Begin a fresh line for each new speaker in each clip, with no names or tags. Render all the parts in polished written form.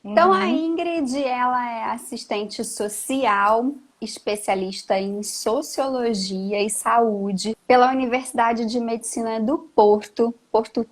Então, a
Uhum.
Ingrid, ela é assistente social, especialista em sociologia e saúde pela Universidade de Medicina do Porto,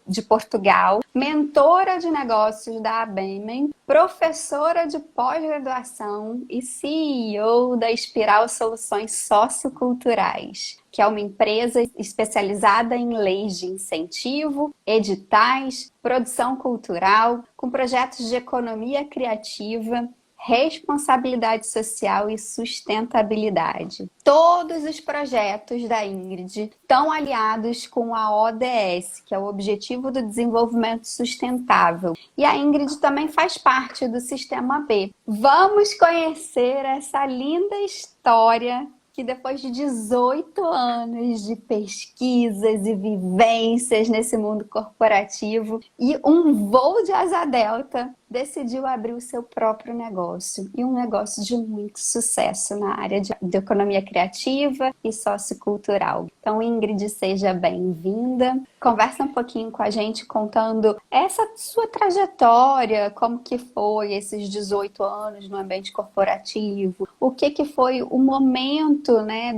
de Portugal, mentora de negócios da ABEMEN, professora de pós-graduação e CEO da Espiral Soluções Socioculturais, que é uma empresa especializada em leis de incentivo, editais, produção cultural, com projetos de economia criativa, responsabilidade social e sustentabilidade. Todos os projetos da Ingrid estão aliados com a ODS, que é o Objetivo do Desenvolvimento Sustentável. E a Ingrid também faz parte do Sistema B. Vamos conhecer essa linda história que depois de 18 anos de pesquisas e vivências nesse mundo corporativo e um voo de asa delta, decidiu abrir o seu próprio negócio. E um negócio de muito sucesso na área de economia criativa e sociocultural. Então, Ingrid, seja bem-vinda. Conversa um pouquinho com a gente contando essa sua trajetória, como que foi esses 18 anos no ambiente corporativo, o que foi o momento, né,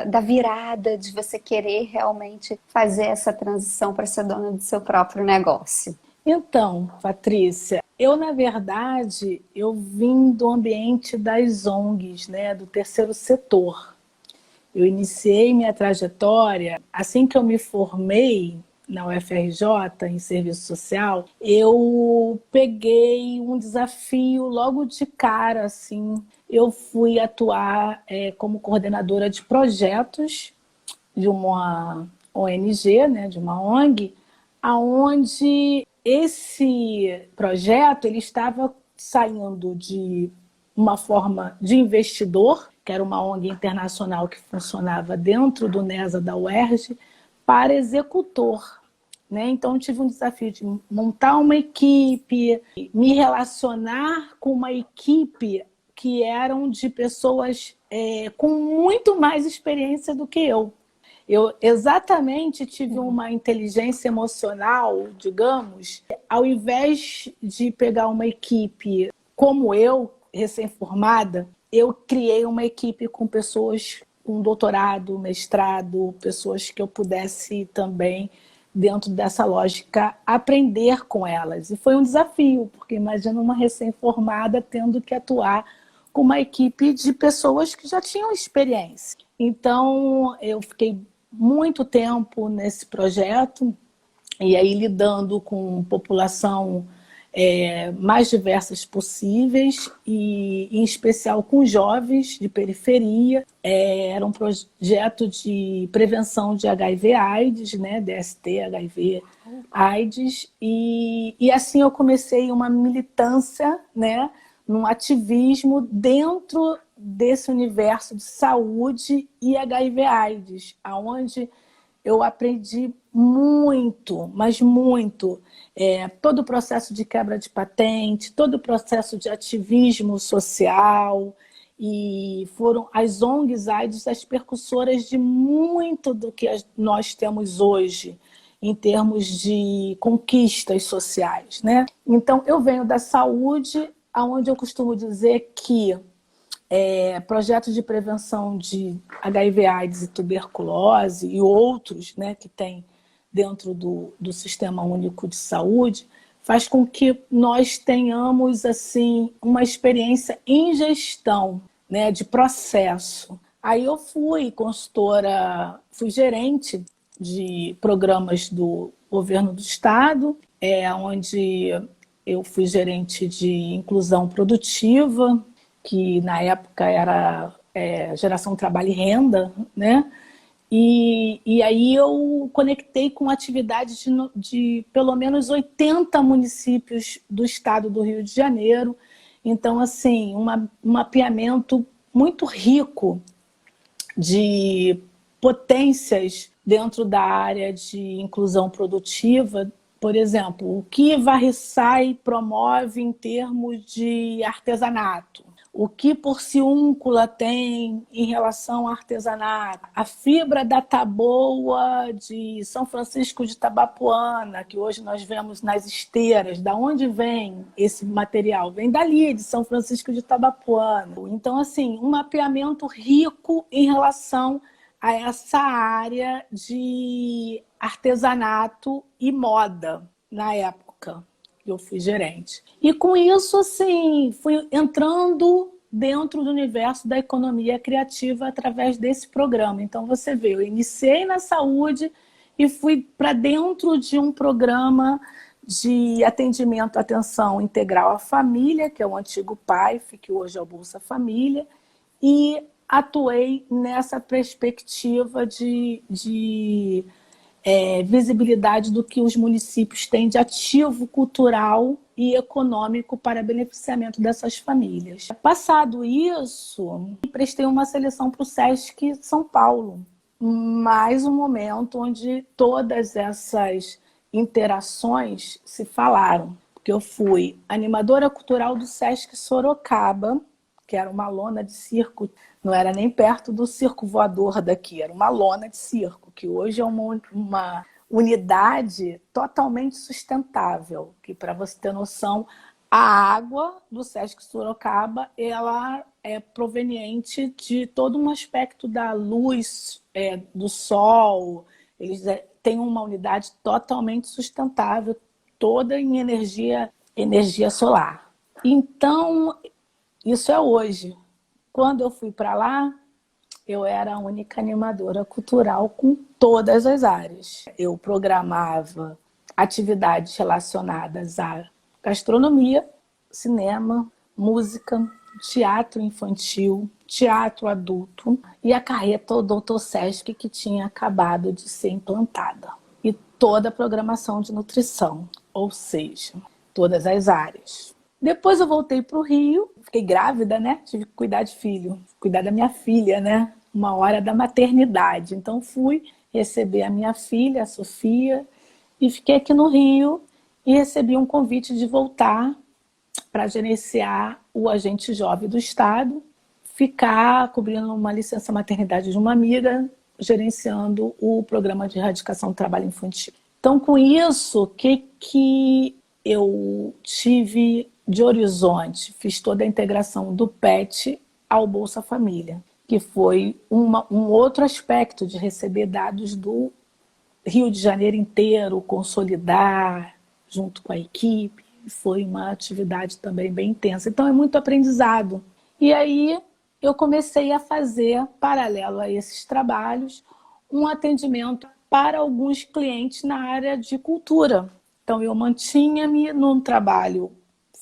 da virada de você querer realmente fazer essa transição para ser dona do seu próprio negócio.
Então, Patrícia, na verdade, eu vim do ambiente das ONGs, né, do terceiro setor. Eu iniciei minha trajetória, assim que eu me formei na UFRJ, em serviço social, eu peguei um desafio logo de cara, assim. Eu fui atuar como coordenadora de projetos de uma ONG, né, de uma ONG, aonde esse projeto ele estava saindo de uma forma de investidor, que era uma ONG internacional que funcionava dentro do NESA da UERJ, para executor. Né? Então, eu tive um desafio de montar uma equipe, me relacionar com uma equipe que eram de pessoas com muito mais experiência do que eu. Eu exatamente tive uma inteligência emocional, digamos, ao invés de pegar uma equipe como eu, recém-formada, eu criei uma equipe com pessoas com doutorado, mestrado, pessoas que eu pudesse também, dentro dessa lógica, aprender com elas. E foi um desafio, porque imagina uma recém-formada tendo que atuar com uma equipe de pessoas que já tinham experiência. Então, eu fiquei muito tempo nesse projeto, e aí lidando com população mais diversas possíveis, e em especial com jovens de periferia. Era um projeto de prevenção de HIV/AIDS, né, DST, HIV, AIDS, e assim eu comecei uma militância, né, num ativismo dentro desse universo de saúde e HIV/AIDS, aonde eu aprendi muito, mas muito, todo o processo de quebra de patente, todo o processo de ativismo social, e foram as ONGs AIDS as percussoras de muito do que nós temos hoje, em termos de conquistas sociais. Né? Então, eu venho da saúde, onde eu costumo dizer que projetos de prevenção de HIV/AIDS e tuberculose e outros, né, que tem dentro do Sistema Único de Saúde, faz com que nós tenhamos assim uma experiência em gestão, né, de processo. Aí eu fui consultora, fui gerente de programas do governo do estado, onde eu fui gerente de inclusão produtiva, que na época era geração trabalho e renda, né? E aí eu conectei com atividades de pelo menos 80 municípios do estado do Rio de Janeiro. Então, assim, um mapeamento muito rico de potências dentro da área de inclusão produtiva. Por exemplo, o que Varriçai promove em termos de artesanato, o que Porciúncula tem em relação ao artesanato, a fibra da taboa de São Francisco de Itabapoana, que hoje nós vemos nas esteiras. Da onde vem esse material? Vem dali, de São Francisco de Itabapoana. Então, assim, um mapeamento rico em relação a essa área de artesanato e moda na época. Eu fui gerente. E com isso, assim, fui entrando dentro do universo da economia criativa através desse programa. Então, você vê, eu iniciei na saúde e fui para dentro de um programa de atendimento, atenção integral à família, que é o antigo PAIF, que hoje é o Bolsa Família, e atuei nessa perspectiva de visibilidade do que os municípios têm de ativo cultural e econômico para beneficiamento dessas famílias. Passado isso, prestei uma seleção para o Sesc São Paulo. Mais um momento onde todas essas interações se falaram. Porque eu fui animadora cultural do Sesc Sorocaba, que era uma lona de circo, não era nem perto do circo voador daqui, era uma lona de circo, que hoje é uma unidade totalmente sustentável, que, para você ter noção, a água do Sesc Sorocaba, ela é proveniente de todo um aspecto da luz, do sol. Eles têm uma unidade totalmente sustentável, toda em energia solar. Então, isso é hoje. Quando eu fui para lá, eu era a única animadora cultural com todas as áreas. Eu programava atividades relacionadas à gastronomia, cinema, música, teatro infantil, teatro adulto e a carreta do Dr. Sesc, que tinha acabado de ser implantada. E toda a programação de nutrição, ou seja, todas as áreas. Depois eu voltei para o Rio, fiquei grávida, né? Tive que cuidar de filho, cuidar da minha filha, né? Uma hora da maternidade. Então fui receber a minha filha, a Sofia, e fiquei aqui no Rio e recebi um convite de voltar para gerenciar o agente jovem do Estado, ficar cobrindo uma licença maternidade de uma amiga, gerenciando o programa de erradicação do trabalho infantil. Então, com isso, o que eu tive de horizonte? Fiz toda a integração do PET ao Bolsa Família, que foi um outro aspecto de receber dados do Rio de Janeiro inteiro, consolidar junto com a equipe. Foi uma atividade também bem intensa. Então, é muito aprendizado. E aí, eu comecei a fazer, paralelo a esses trabalhos, um atendimento para alguns clientes na área de cultura. Então, eu mantinha-me num trabalho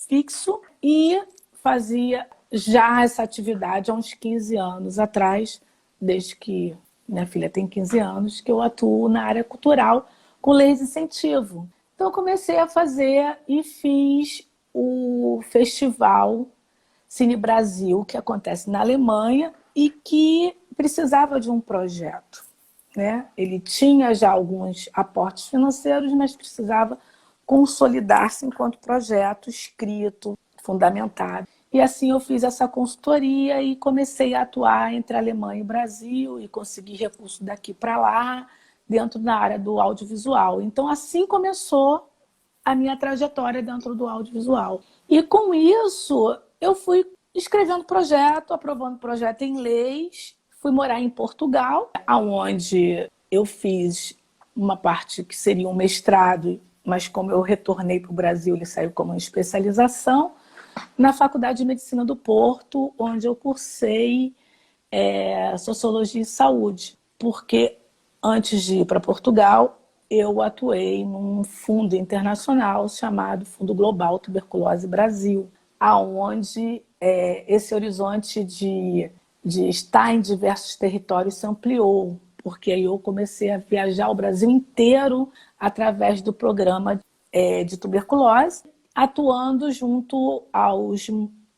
fixo e fazia já essa atividade há uns 15 anos atrás, desde que minha filha tem 15 anos, que eu atuo na área cultural com leis de incentivo. Então, eu comecei a fazer e fiz o festival Cine Brasil, que acontece na Alemanha e que precisava de um projeto, né? Ele tinha já alguns aportes financeiros, mas precisava consolidar-se enquanto projeto escrito, fundamentado. E assim eu fiz essa consultoria e comecei a atuar entre a Alemanha e o Brasil e consegui recursos daqui para lá, dentro da área do audiovisual. Então, assim começou a minha trajetória dentro do audiovisual. E com isso, eu fui escrevendo projeto, aprovando projeto em leis, fui morar em Portugal, onde eu fiz uma parte que seria um mestrado, mas como eu retornei para o Brasil, ele saiu como uma especialização, na Faculdade de Medicina do Porto, onde eu cursei Sociologia e Saúde, porque antes de ir para Portugal, eu atuei num fundo internacional chamado Fundo Global Tuberculose Brasil, aonde esse horizonte de estar em diversos territórios se ampliou, porque aí eu comecei a viajar o Brasil inteiro através do programa de tuberculose, atuando junto aos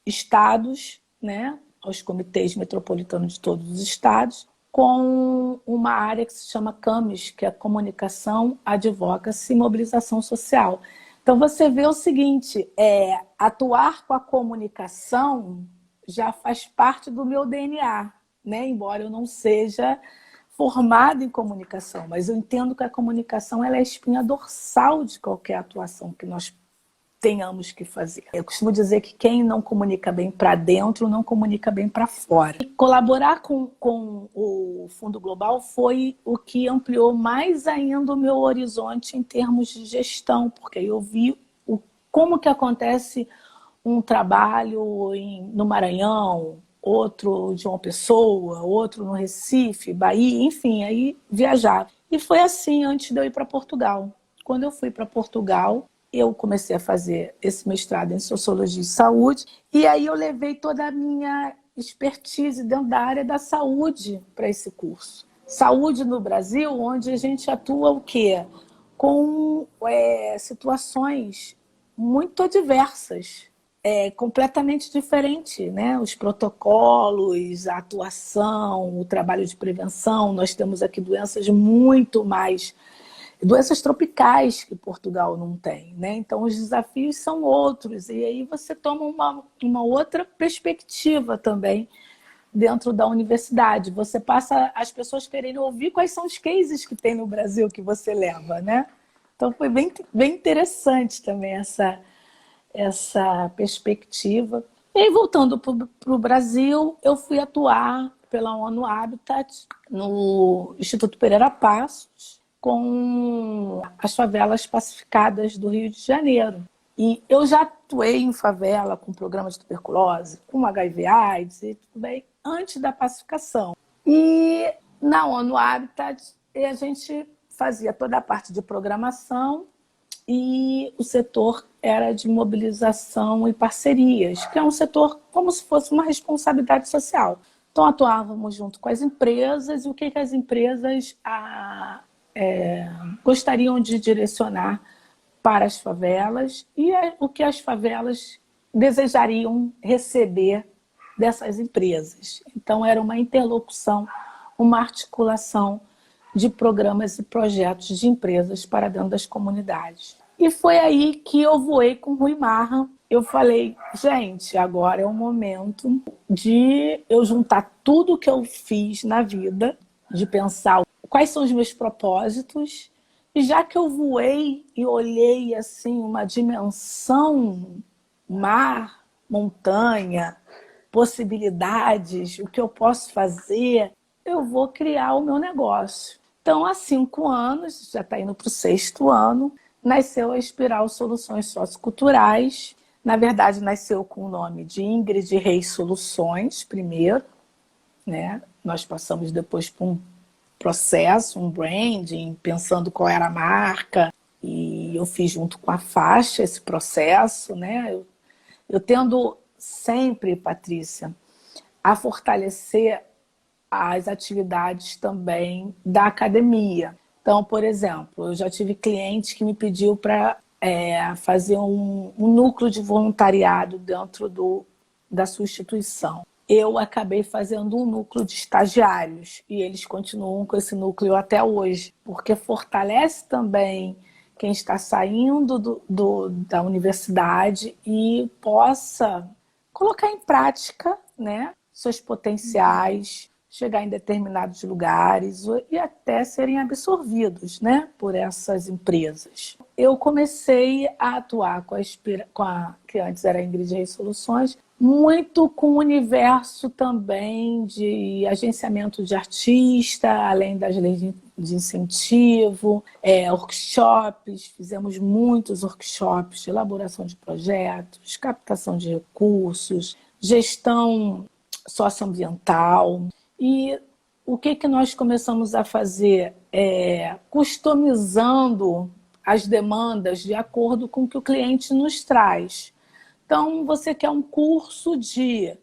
estados, né, aos comitês metropolitanos de todos os estados, com uma área que se chama CAMES, que é Comunicação, Advocacy e Mobilização Social. Então, você vê o seguinte, atuar com a comunicação já faz parte do meu DNA, né? Embora eu não seja formada em comunicação, mas eu entendo que a comunicação ela é a espinha dorsal de qualquer atuação que nós tenhamos que fazer. Eu costumo dizer que quem não comunica bem para dentro, não comunica bem para fora. E colaborar com o Fundo Global foi o que ampliou mais ainda o meu horizonte em termos de gestão, porque eu vi como que acontece um trabalho no Maranhão, outro de uma pessoa, outro no Recife, Bahia, enfim, aí viajar. E foi assim antes de eu ir para Portugal. Quando eu fui para Portugal, eu comecei a fazer esse mestrado em Sociologia e Saúde, e aí eu levei toda a minha expertise dentro da área da saúde para esse curso. Saúde no Brasil, onde a gente atua o quê? Com situações muito adversas, completamente diferente, né? Os protocolos, a atuação, o trabalho de prevenção. Nós temos aqui doenças muito mais... doenças tropicais que Portugal não tem, né? Então os desafios são outros, e aí você toma uma outra perspectiva também dentro da universidade. Você passa as pessoas querendo ouvir quais são os cases que tem no Brasil que você leva, né? Então foi bem interessante também essa perspectiva. E aí, voltando para o Brasil, eu fui atuar pela ONU Habitat no Instituto Pereira Passos, com as favelas pacificadas do Rio de Janeiro. E eu já atuei em favela com programa de tuberculose, com HIV/AIDS e tudo bem, antes da pacificação. E na ONU Habitat a gente fazia toda a parte de programação e o setor era de mobilização e parcerias, que é um setor como se fosse uma responsabilidade social. Então atuávamos junto com as empresas e o que as empresas gostariam de direcionar para as favelas e o que as favelas desejariam receber dessas empresas. Então era uma interlocução, uma articulação de programas e projetos de empresas para dentro das comunidades. E foi aí que eu voei com o Rui Marra. Eu falei, gente, agora é o momento de eu juntar tudo que eu fiz na vida, de pensar quais são os meus propósitos, e já que eu voei e olhei assim uma dimensão, mar, montanha, possibilidades, o que eu posso fazer, eu vou criar o meu negócio. Então, há 5 anos, já está indo para o 6º ano, nasceu a Espiral Soluções Socioculturais. Na verdade, nasceu com o nome de Ingrid Reis Soluções, primeiro, né? Nós passamos depois por um processo, um branding, pensando qual era a marca, e eu fiz junto com a faixa esse processo, né? Eu tendo sempre, Patrícia, a fortalecer as atividades também da academia. Então, por exemplo, eu já tive cliente que me pediu para fazer um núcleo de voluntariado dentro da sua instituição. Eu acabei fazendo um núcleo de estagiários e eles continuam com esse núcleo até hoje, porque fortalece também quem está saindo da universidade e possa colocar em prática, né, seus potenciais, chegar em determinados lugares e até serem absorvidos, né, por essas empresas. Eu comecei a atuar com a que antes era a Ingrid Reis Soluções, muito com o universo também de agenciamento de artista, além das leis de incentivo, workshops, fizemos muitos workshops de elaboração de projetos, captação de recursos, gestão socioambiental. E o que nós começamos a fazer? Customizando as demandas de acordo com o que o cliente nos traz. Então, você quer um curso de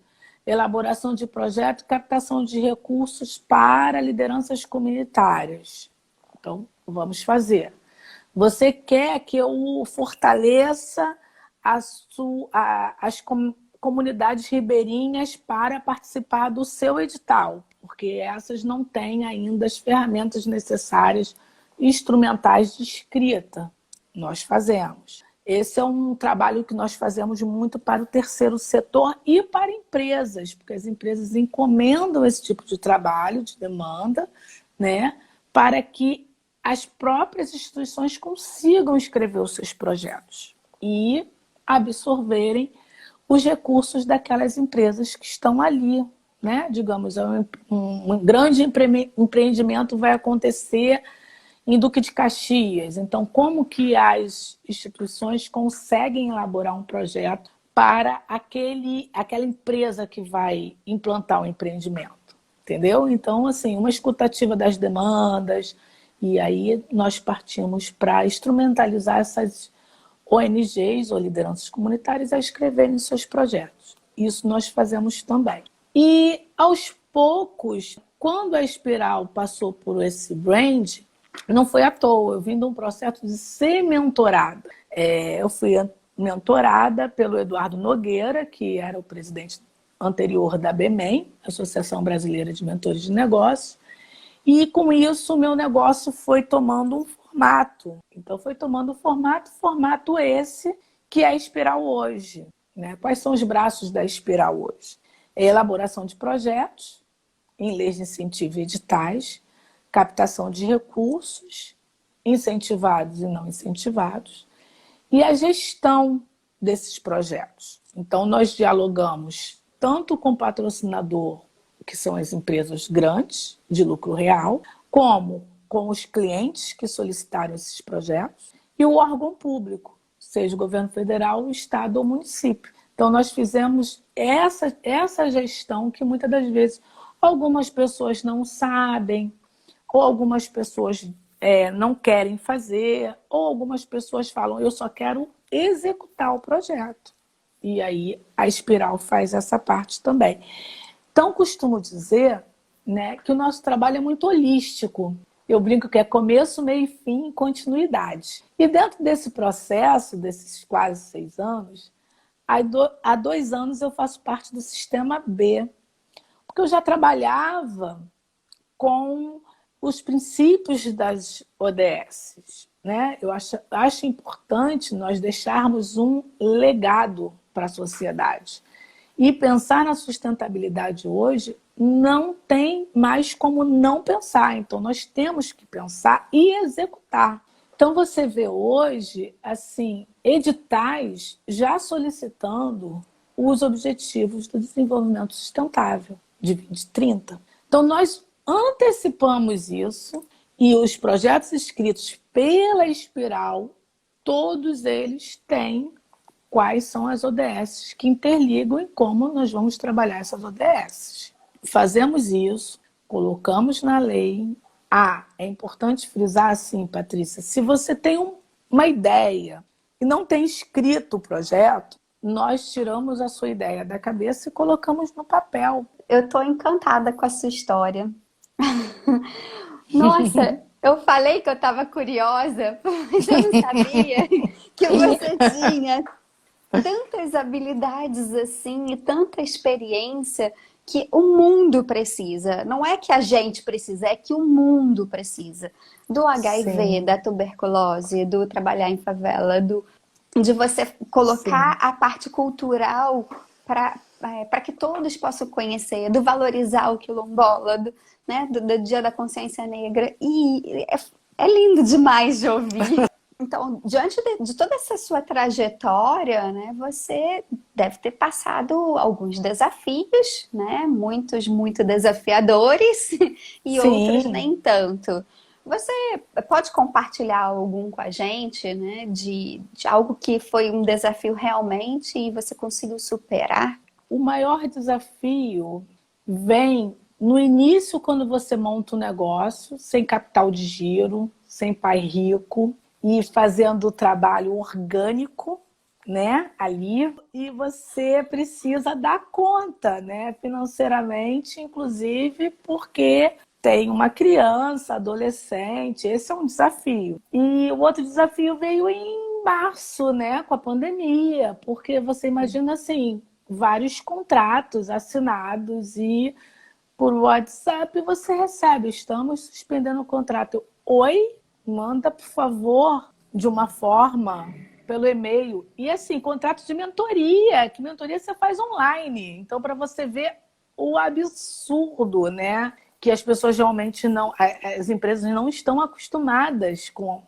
elaboração de projeto e captação de recursos para lideranças comunitárias. Então, vamos fazer. Você quer que eu fortaleça as comunidades ribeirinhas para participar do seu edital, porque essas não têm ainda as ferramentas necessárias instrumentais de escrita. Nós fazemos. Esse é um trabalho que nós fazemos muito para o terceiro setor e para empresas, porque as empresas encomendam esse tipo de trabalho, de demanda, né, para que as próprias instituições consigam escrever os seus projetos e absorverem os recursos daquelas empresas que estão ali, né? Digamos, um grande empreendimento vai acontecer em Duque de Caxias. Então, como que as instituições conseguem elaborar um projeto para aquela empresa que vai implantar o empreendimento? Entendeu? Então, assim, uma escutativa das demandas, e aí nós partimos para instrumentalizar essas ONGs ou lideranças comunitárias a escreverem seus projetos. Isso nós fazemos também. E, aos poucos, quando a Espiral passou por esse brand, não foi à toa, eu vim de um processo de ser mentorada. Eu fui mentorada pelo Eduardo Nogueira, que era o presidente anterior da BMEM, Associação Brasileira de Mentores de Negócios, e com isso o meu negócio foi tomando um formato. Então foi tomando um formato esse que é a Espiral hoje, né? Quais são os braços da Espiral hoje? É elaboração de projetos em leis de incentivo e editais, captação de recursos, incentivados e não incentivados, e a gestão desses projetos. Então, nós dialogamos tanto com o patrocinador, que são as empresas grandes, de lucro real, como com os clientes que solicitaram esses projetos, e o órgão público, seja o governo federal, o estado ou o município. Então, nós fizemos essa gestão que muitas das vezes algumas pessoas não sabem, ou algumas pessoas não querem fazer, ou algumas pessoas falam, eu só quero executar o projeto. E aí a Espiral faz essa parte também. Então, costumo dizer, né, que o nosso trabalho é muito holístico. Eu brinco que é começo, meio, fim e continuidade. E dentro desse processo, desses quase 6 anos, há 2 anos eu faço parte do Sistema B, porque eu já trabalhava com os princípios das ODS, né? Eu acho importante nós deixarmos um legado para a sociedade. E pensar na sustentabilidade hoje não tem mais como não pensar. Então, nós temos que pensar e executar. Então, você vê hoje, assim, editais já solicitando os objetivos do desenvolvimento sustentável de 2030. Então, nós antecipamos isso e os projetos escritos pela Espiral, todos eles têm quais são as ODS que interligam e como nós vamos trabalhar essas ODS. Fazemos isso, colocamos na lei. É importante frisar assim, Patrícia, se você tem uma ideia e não tem escrito o projeto, nós tiramos a sua ideia da cabeça e colocamos no papel.
Eu estou encantada com a sua história. Nossa, eu falei que eu estava curiosa, mas eu não sabia que você tinha tantas habilidades assim e tanta experiência que o mundo precisa. Não é que a gente precisa, é que o mundo precisa. Do HIV, sim, da tuberculose, do trabalhar em favela, de você colocar, sim, a parte cultural para que todos possam conhecer, do valorizar o quilombola, né, do Dia da Consciência Negra. E é lindo demais de ouvir. Então, diante de toda essa sua trajetória, né, você deve ter passado alguns desafios, né, muitos muito desafiadores e sim, outros nem tanto. Você pode compartilhar algum com a gente, né, de algo que foi um desafio realmente e você conseguiu superar?
O maior desafio vem no início, quando você monta um negócio, sem capital de giro, sem pai rico, e fazendo o trabalho orgânico, né, ali, e você precisa dar conta, né, financeiramente, inclusive, porque tem uma criança, adolescente, esse é um desafio. E o outro desafio veio em março, né, com a pandemia, porque você imagina assim, vários contratos assinados e por WhatsApp você recebe, estamos suspendendo o contrato. Oi? Manda, por favor, de uma forma pelo e-mail. E assim, contrato de mentoria, que mentoria você faz online. Então, para você ver o absurdo, né? Que as pessoas realmente não, as empresas não estão acostumadas com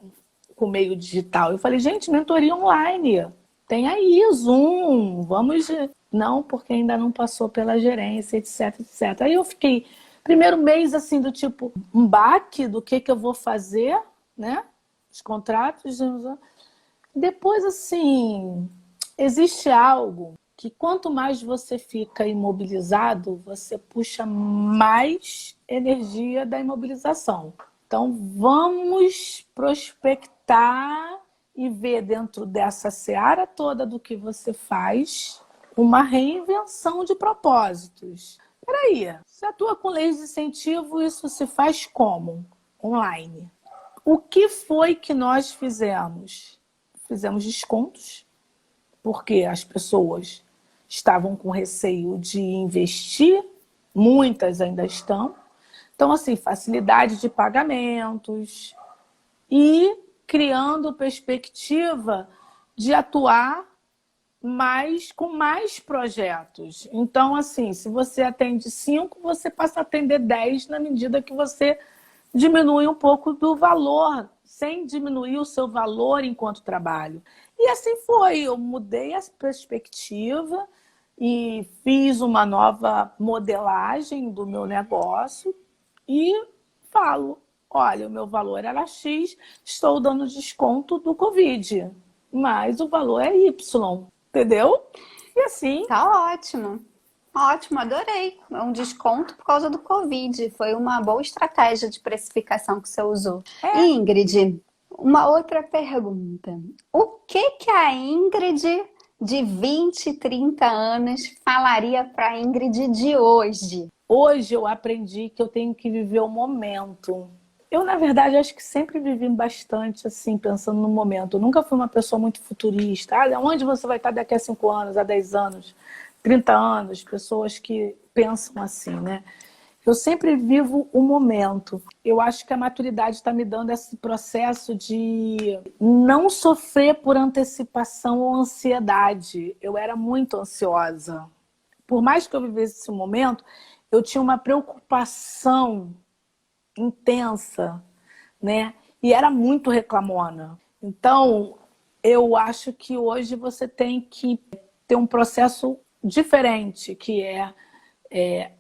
o meio digital. Eu falei, gente, mentoria online. Tem aí, Zoom, vamos... Não, porque ainda não passou pela gerência, etc, etc. Aí eu fiquei, primeiro mês, assim, do tipo, um baque do que eu vou fazer, né? Os contratos. Depois, assim, existe algo que quanto mais você fica imobilizado, você puxa mais energia da imobilização. Então, vamos prospectar e ver dentro dessa seara toda do que você faz uma reinvenção de propósitos. Peraí, você atua com leis de incentivo, isso se faz como? Online. O que foi que nós fizemos? Fizemos descontos, porque as pessoas estavam com receio de investir, muitas ainda estão. Então, assim, facilidade de pagamentos e criando perspectiva de atuar com mais projetos. Então, assim, se você atende 5, você passa a atender 10 na medida que você diminui um pouco do valor, sem diminuir o seu valor enquanto trabalho. E assim foi, eu mudei a perspectiva e fiz uma nova modelagem do meu negócio e falo, olha, o meu valor era X, estou dando desconto do Covid, mas o valor é Y, entendeu? E assim...
Tá ótimo. Ótimo, adorei. É um desconto por causa do Covid. Foi uma boa estratégia de precificação que você usou. Ingrid, uma outra pergunta. O que a Ingrid de 20, 30 anos falaria para a Ingrid de hoje?
Hoje eu aprendi que eu tenho que viver o momento. Eu, na verdade, acho que sempre vivi bastante assim, pensando no momento. Eu nunca fui uma pessoa muito futurista. Onde você vai estar daqui a 5 anos, a 10 anos, 30 anos? Pessoas que pensam assim, né? Eu sempre vivo o momento. Eu acho que a maturidade está me dando esse processo de não sofrer por antecipação ou ansiedade. Eu era muito ansiosa. Por mais que eu vivesse esse momento, eu tinha uma preocupação intensa, né? E era muito reclamona. Então, eu acho que hoje você tem que ter um processo diferente, que é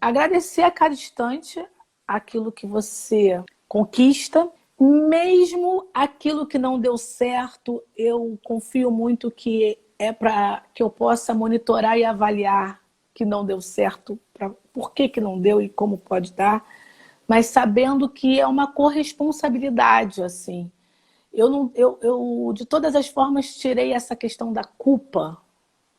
agradecer a cada instante aquilo que você conquista, mesmo aquilo que não deu certo, eu confio muito que é para que eu possa monitorar e avaliar que não deu certo, por que não deu e como pode dar, mas sabendo que é uma corresponsabilidade, assim. Eu de todas as formas, tirei essa questão da culpa,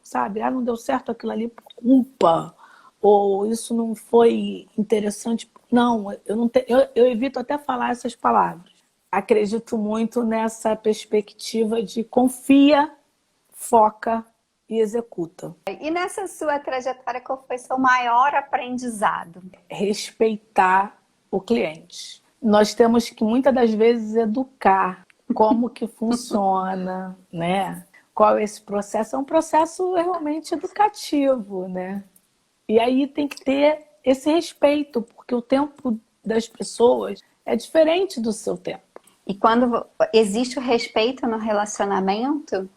sabe? Não deu certo aquilo ali por culpa, ou isso não foi interessante. Não, eu evito até falar essas palavras. Acredito muito nessa perspectiva de confia, foca e executa.
E nessa sua trajetória, qual foi seu maior aprendizado?
Respeitar o cliente. Nós temos que, muitas das vezes, educar como que funciona, né? Qual é esse processo? É um processo realmente educativo, né? E aí tem que ter esse respeito, porque o tempo das pessoas é diferente do seu tempo.
E quando existe o respeito no relacionamento,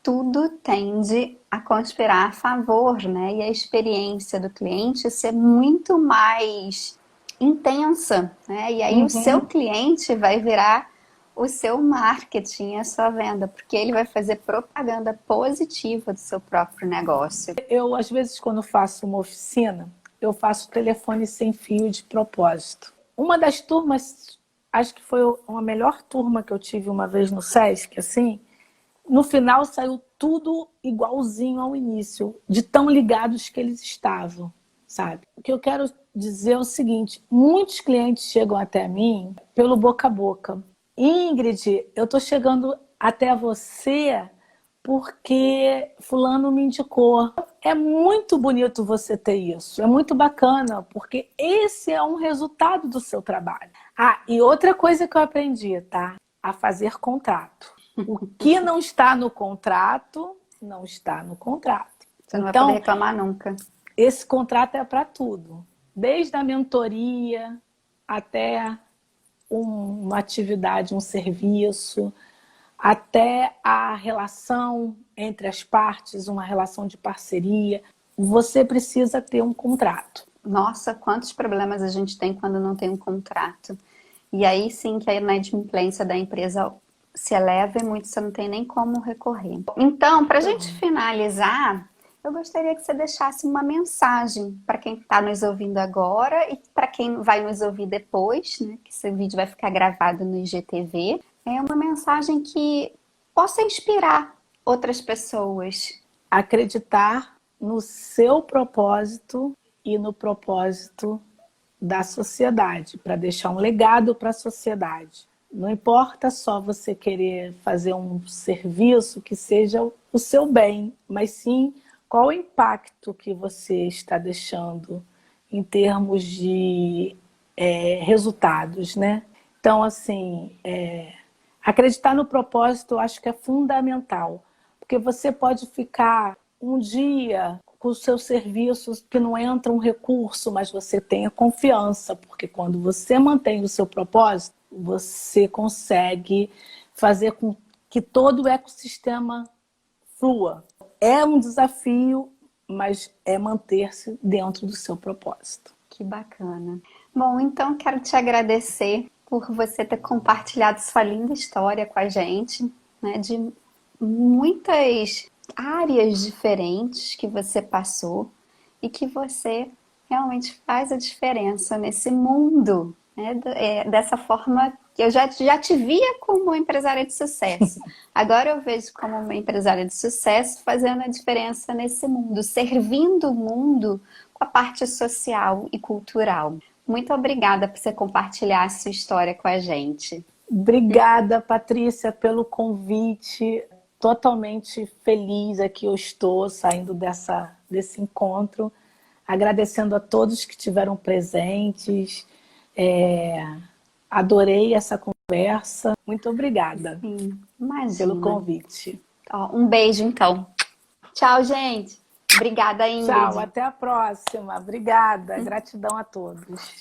tudo tende a conspirar a favor, né? E a experiência do cliente ser muito mais intensa, né? E aí o seu cliente vai virar o seu marketing, a sua venda, porque ele vai fazer propaganda positiva do seu próprio negócio.
Eu, às vezes, quando faço uma oficina, eu faço telefone sem fio de propósito. Uma das turmas, acho que foi a melhor turma que eu tive uma vez no Sesc, assim, no final saiu tudo igualzinho ao início, de tão ligados que eles estavam, sabe? O que eu quero dizer é o seguinte, muitos clientes chegam até mim pelo boca a boca. Ingrid, eu tô chegando até você porque fulano me indicou. É muito bonito você ter isso, é muito bacana, porque esse é um resultado do seu trabalho. E outra coisa que eu aprendi, tá? A fazer contrato. O que não está no contrato, não está no contrato.
Você não vai
Então,
poder reclamar nunca.
esse contrato é para tudo, desde a mentoria até uma atividade, um serviço, até a relação entre as partes, uma relação de parceria. Você precisa ter um contrato.
Nossa, quantos problemas a gente tem quando não tem um contrato. E aí sim que a inadimplência da empresa se eleva e muito você não tem nem como recorrer. Então, para a gente finalizar, eu gostaria que você deixasse uma mensagem para quem está nos ouvindo agora e para quem vai nos ouvir depois, né, que esse vídeo vai ficar gravado no IGTV. É uma mensagem que possa inspirar outras pessoas.
Acreditar no seu propósito e no propósito da sociedade, para deixar um legado para a sociedade. Não importa só você querer fazer um serviço que seja o seu bem, mas sim qual o impacto que você está deixando em termos de resultados, né? Então, assim, acreditar no propósito eu acho que é fundamental, porque você pode ficar um dia com os seus serviços que não entra um recurso, mas você tenha confiança, porque quando você mantém o seu propósito, você consegue fazer com que todo o ecossistema flua. É um desafio, mas é manter-se dentro do seu propósito.
Que bacana. Bom, então quero te agradecer por você ter compartilhado sua linda história com a gente, né, de muitas áreas diferentes que você passou e que você realmente faz a diferença nesse mundo, né? Dessa forma que eu já te via como uma empresária de sucesso. Agora eu vejo como uma empresária de sucesso fazendo a diferença nesse mundo, servindo o mundo com a parte social e cultural. Muito obrigada por você compartilhar a sua história com a gente.
Obrigada, Patrícia, pelo convite. Totalmente feliz aqui eu estou saindo desse encontro. Agradecendo a todos que estiveram presentes. Adorei essa conversa. Muito obrigada pelo
Imagina.
convite.
Ó, um beijo, então. Tchau, gente. Obrigada, Ingrid.
Tchau, até a próxima. Obrigada. Gratidão a todos.